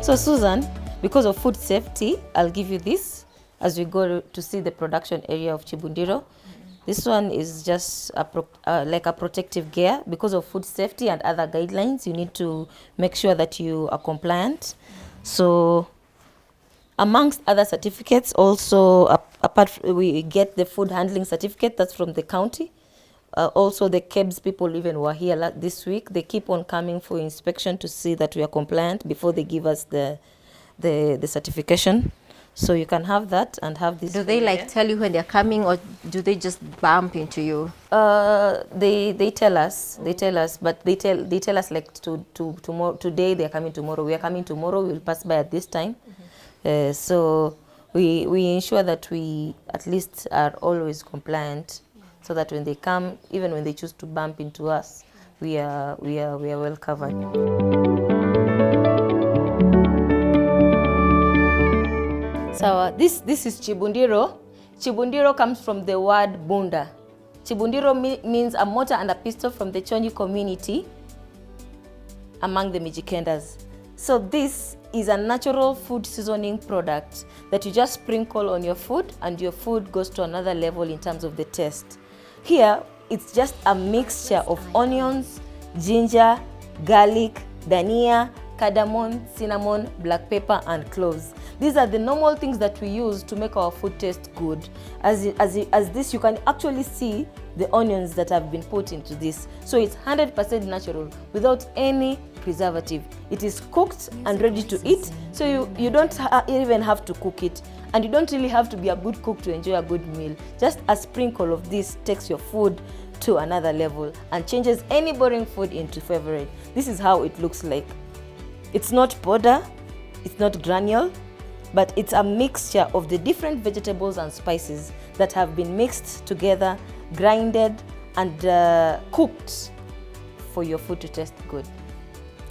So Susan, because of food safety, I'll give you this as we go to see the production area of Chibondiro. This one is just like a protective gear. Because of food safety and other guidelines, you need to make sure that you are compliant. So amongst other certificates, also we get the food handling certificate, that's from the county. Also the KEBS people even were here this week. They keep on coming for inspection to see that we are compliant before they give us the certification. So you can have that and have this. Do they like tell you when they're coming, or do they just bump into you? They tell us. They tell us, but they tell us like tomorrow. Today they are coming tomorrow. We are coming tomorrow. We will pass by at this time. So we ensure that we at least are always compliant, so that when they come, even when they choose to bump into us, we are well covered. So this is Chibondiro. Chibondiro comes from the word bunda. Chibondiro means a mortar and a pestle from the Chonyi community among the Mijikendas. So this is a natural food seasoning product that you just sprinkle on your food, and your food goes to another level in terms of the taste. Here, it's just a mixture of onions, ginger, garlic, dhania, cardamom, cinnamon, black pepper, and cloves. These are the normal things that we use to make our food taste good. As this, you can actually see the onions that have been put into this. So it's 100% natural, without any preservative. It is cooked and ready to eat, so you don't even have to cook it. And you don't really have to be a good cook to enjoy a good meal. Just a sprinkle of this takes your food to another level and changes any boring food into favorite. This is how it looks like. It's not powder, it's not granule, but it's a mixture of the different vegetables and spices that have been mixed together, grinded, and cooked for your food to taste good.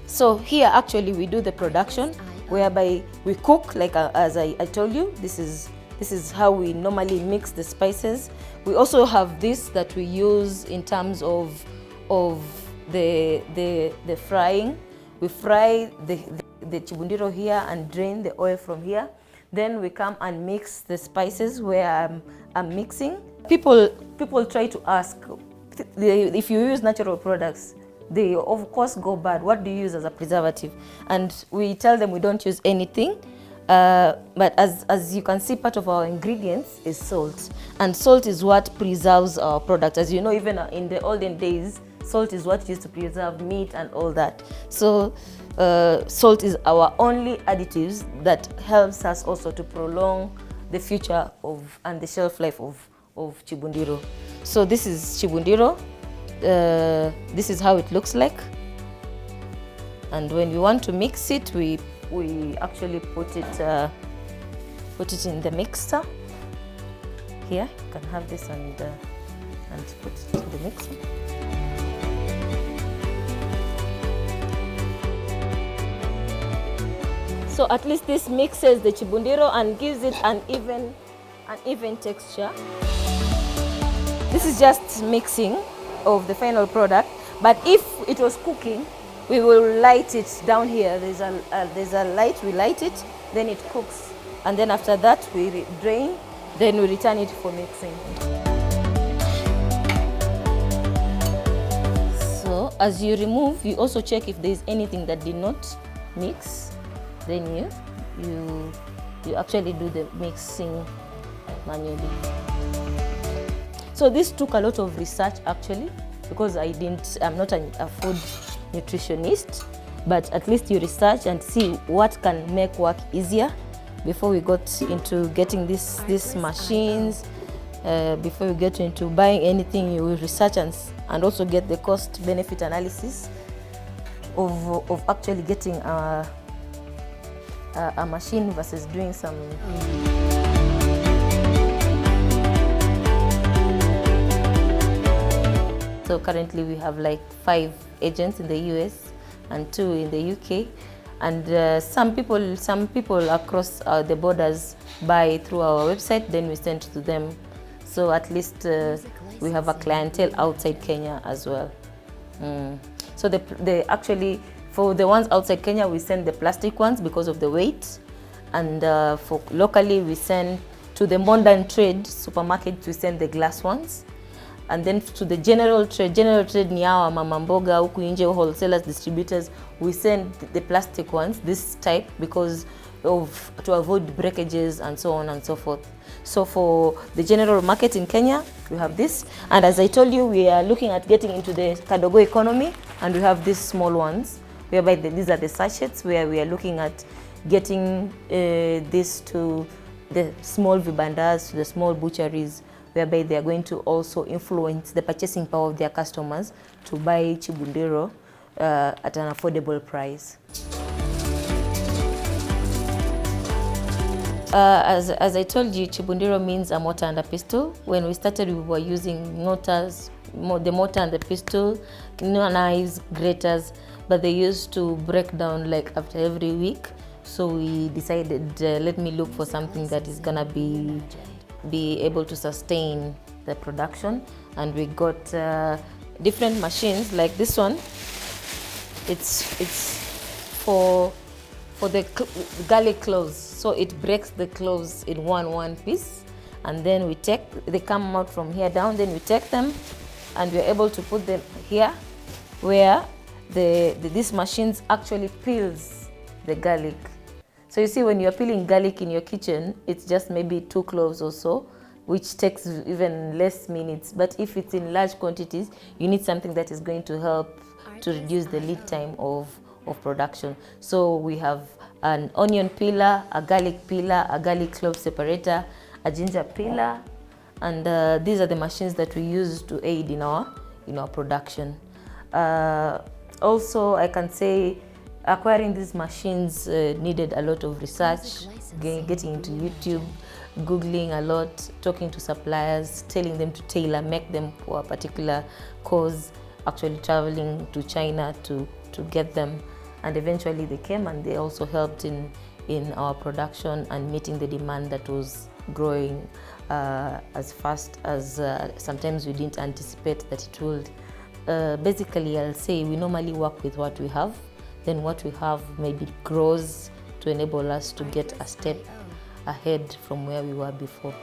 So here actually we do the production, whereby we cook, like as I told you. This is how we normally mix the spices. We also have this that we use in terms of the frying. We fry the Chibondiro here and drain the oil from here. Then we come and mix the spices where I'm mixing. People try to ask, if you use natural products, they of course go bad. What do you use as a preservative? And we tell them we don't use anything. But as you can see, part of our ingredients is salt. And salt is what preserves our product. As you know, even in the olden days, salt is what used to preserve meat and all that. So salt is our only additives that helps us also to prolong the future and the shelf life of Chibondiro. So this is Chibondiro. This is how it looks like. And when we want to mix it, we actually put it in the mixer. Here you can have this and put it in the mixer. So at least this mixes the Chibondiro and gives it an even texture. This is just mixing of the final product, but if it was cooking, we will light it down here. There's a light, we light it, then it cooks. And then after that, we drain, then we return it for mixing. So as you remove, you also check if there's anything that did not mix. Then you actually do the mixing manually. So this took a lot of research actually, because I'm not a food nutritionist, but at least you research and see what can make work easier before we got into getting these machines. Before we get into buying anything, you will research and also get the cost benefit analysis of actually getting a machine versus doing some. So currently we have like 5 agents in the US and 2 in the UK, and some people across the borders buy through our website, then we send to them. So at least we have a clientele outside Kenya as well. So actually For the ones outside Kenya, we send the plastic ones because of the weight. And for locally, we send to the modern trade supermarket, we send the glass ones. And then to the general trade ni hawa mama mboga huku nje, wholesalers, distributors, we send the plastic ones, this type, because to avoid breakages and so on and so forth. So for the general market in Kenya, we have this. And as I told you, we are looking at getting into the Kadogo economy, and we have these small ones, whereby these are the sachets, where we are looking at getting this to the small vibandas, to the small butcheries, whereby they are going to also influence the purchasing power of their customers to buy Chibondiro at an affordable price. As I told you, Chibondiro means a mortar and a pestle. When we started, we were using mortars, the mortar and the pestle, knives, graters, but they used to break down like after every week. So we decided, let me look for something that is gonna be able to sustain the production, and we got different machines like this one. It's for the garlic cloves, so it breaks the cloves in one piece, and then they come out from here down, then we take them and we're able to put them here, where these machines actually peels the garlic. So you see, when you're peeling garlic in your kitchen, it's just maybe 2 cloves or so, which takes even less minutes. But if it's in large quantities, you need something that is going to help to reduce the lead time of production. So we have an onion peeler, a garlic peeler, a garlic clove separator, a ginger peeler, and these are the machines that we use to aid in our production. Also, I can say acquiring these machines needed a lot of research, getting into YouTube, Googling a lot, talking to suppliers, telling them to tailor make them for a particular cause, actually traveling to China to get them. And eventually they came, and they also helped in our production and meeting the demand that was growing as fast as sometimes we didn't anticipate that it would. Basically, I'll say we normally work with what we have. Then what we have maybe grows to enable us to get a step ahead from where we were before.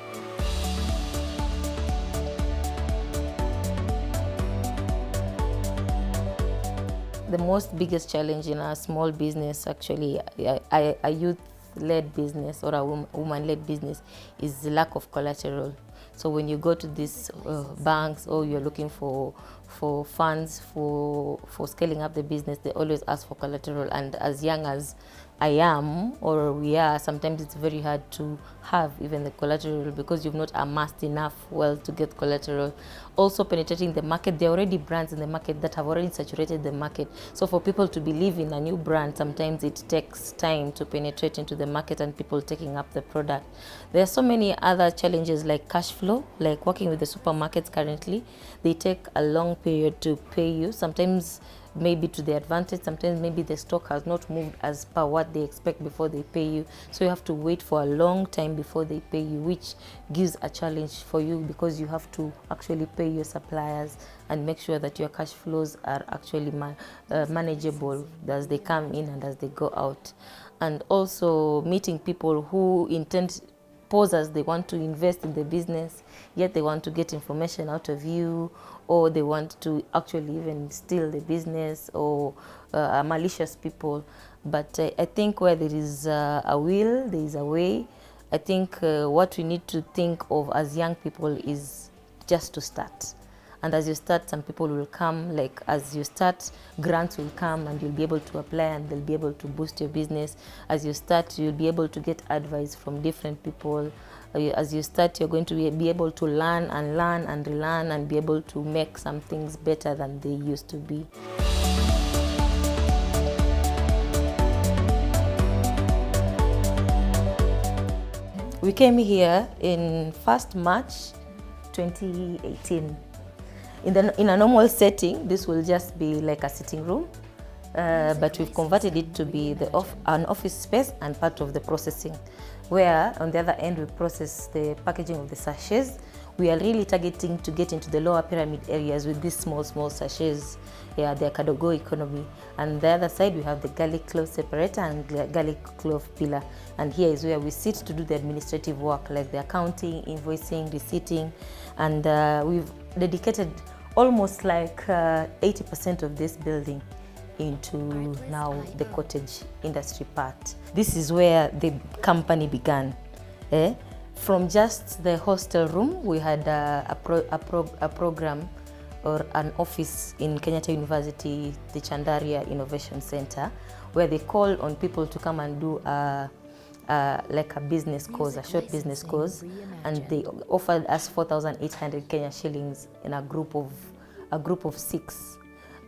The most biggest challenge in a small business, actually, a youth-led business or a woman-led business, is the lack of collateral. So when you go to these banks, or you're looking for funds for scaling up the business, they always ask for collateral. And as young as I am, or we are, sometimes it's very hard to have even the collateral because you've not amassed enough wealth to get collateral. Also penetrating the market, there are already brands in the market that have already saturated the market. So for people to believe in a new brand, sometimes it takes time to penetrate into the market and people taking up the product. There are so many other challenges like cash flow, like working with the supermarkets currently. They take a long period to pay you, sometimes maybe to their advantage, sometimes maybe the stock has not moved as per what they expect before they pay you. So you have to wait for a long time before they pay you, which gives a challenge for you because you have to actually pay your suppliers and make sure that your cash flows are actually manageable as they come in and as they go out. And also meeting people who pose as they want to invest in the business, yet they want to get information out of you, or they want to actually even steal the business, or malicious people. But I think where there is a will, there is a way. I think what we need to think of as young people is just to start. And as you start, some people will come, like as you start, grants will come and you'll be able to apply and they'll be able to boost your business. As you start, you'll be able to get advice from different people. As you start, you're going to be able to learn and relearn and be able to make some things better than they used to be. We came here in 1st March 2018. In a normal setting, this will just be like a sitting room, but we've converted it to be an office space and part of the processing, where on the other end we process the packaging of the sachets. we are really targeting to get into the lower pyramid areas with these small sachets. Yeah, the Kadogo economy. And the other side, we have the garlic clove separator and garlic clove peeler. And here is where we sit to do the administrative work, like the accounting, invoicing, receipting. And we've dedicated almost like 80% of this building into now the cottage industry part. This is where the company began. From just the hostel room, we had a program or an office in Kenyatta University, the Chandaria Innovation Center, where they call on people to come and do like a business course, a short business course, and they offered us 4,800 Kenya shillings in a group of 6.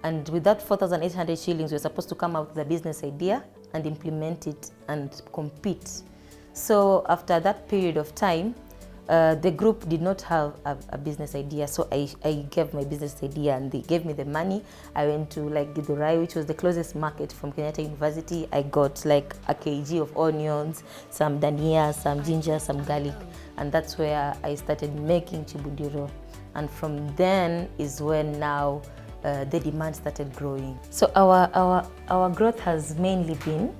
And with that 4,800 shillings, we were supposed to come out with a business idea and implement it and compete. So after that period of time, the group did not have a business idea, so I gave my business idea and they gave me the money. I went to like Githurai, which was the closest market from Kenyatta University. I got like a kg of onions, some dania, some ginger, some garlic, and that's where I started making Chibondiro. And from then is when now the demand started growing. So our growth has mainly been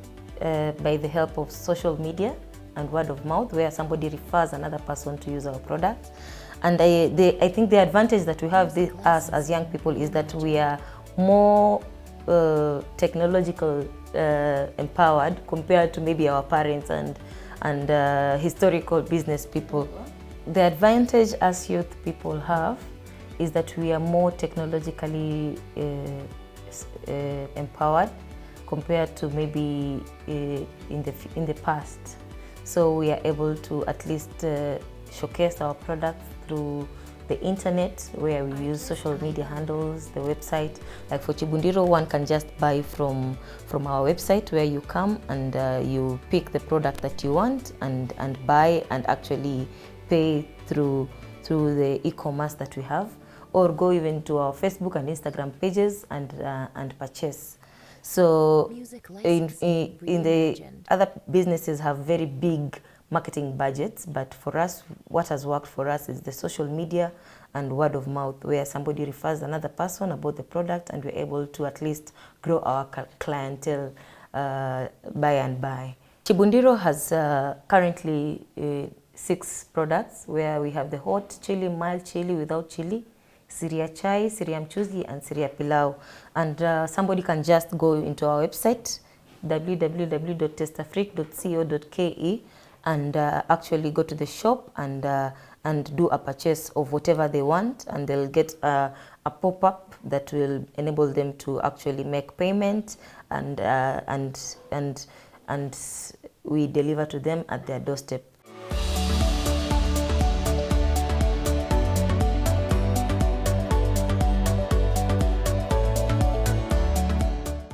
by the help of social media and word of mouth, where somebody refers another person to use our product. And I think the advantage that we have us as young people is that we are more technological empowered compared to maybe our parents and historical business people. The advantage as youth people have is that we are more technologically empowered compared to maybe in the past. So we are able to at least showcase our products through the internet, where we use social media handles, the website. Like for Chibondiro, one can just buy from our website, where you come and you pick the product that you want and buy and actually pay through the e-commerce that we have, or go even to our Facebook and Instagram pages and purchase. So in the other businesses have very big marketing budgets, but for us, what has worked for us is the social media and word of mouth, where somebody refers another person about the product and we're able to at least grow our clientele by and by. Chibondiro has currently 6 products, where we have the hot chili, mild chili, without chili, Siria chai, Siria mchuzi, and Siria pilau. And somebody can just go into our website, www.testafrique.co.ke, and actually go to the shop and do a purchase of whatever they want, and they'll get a pop-up that will enable them to actually make payment, and we deliver to them at their doorstep.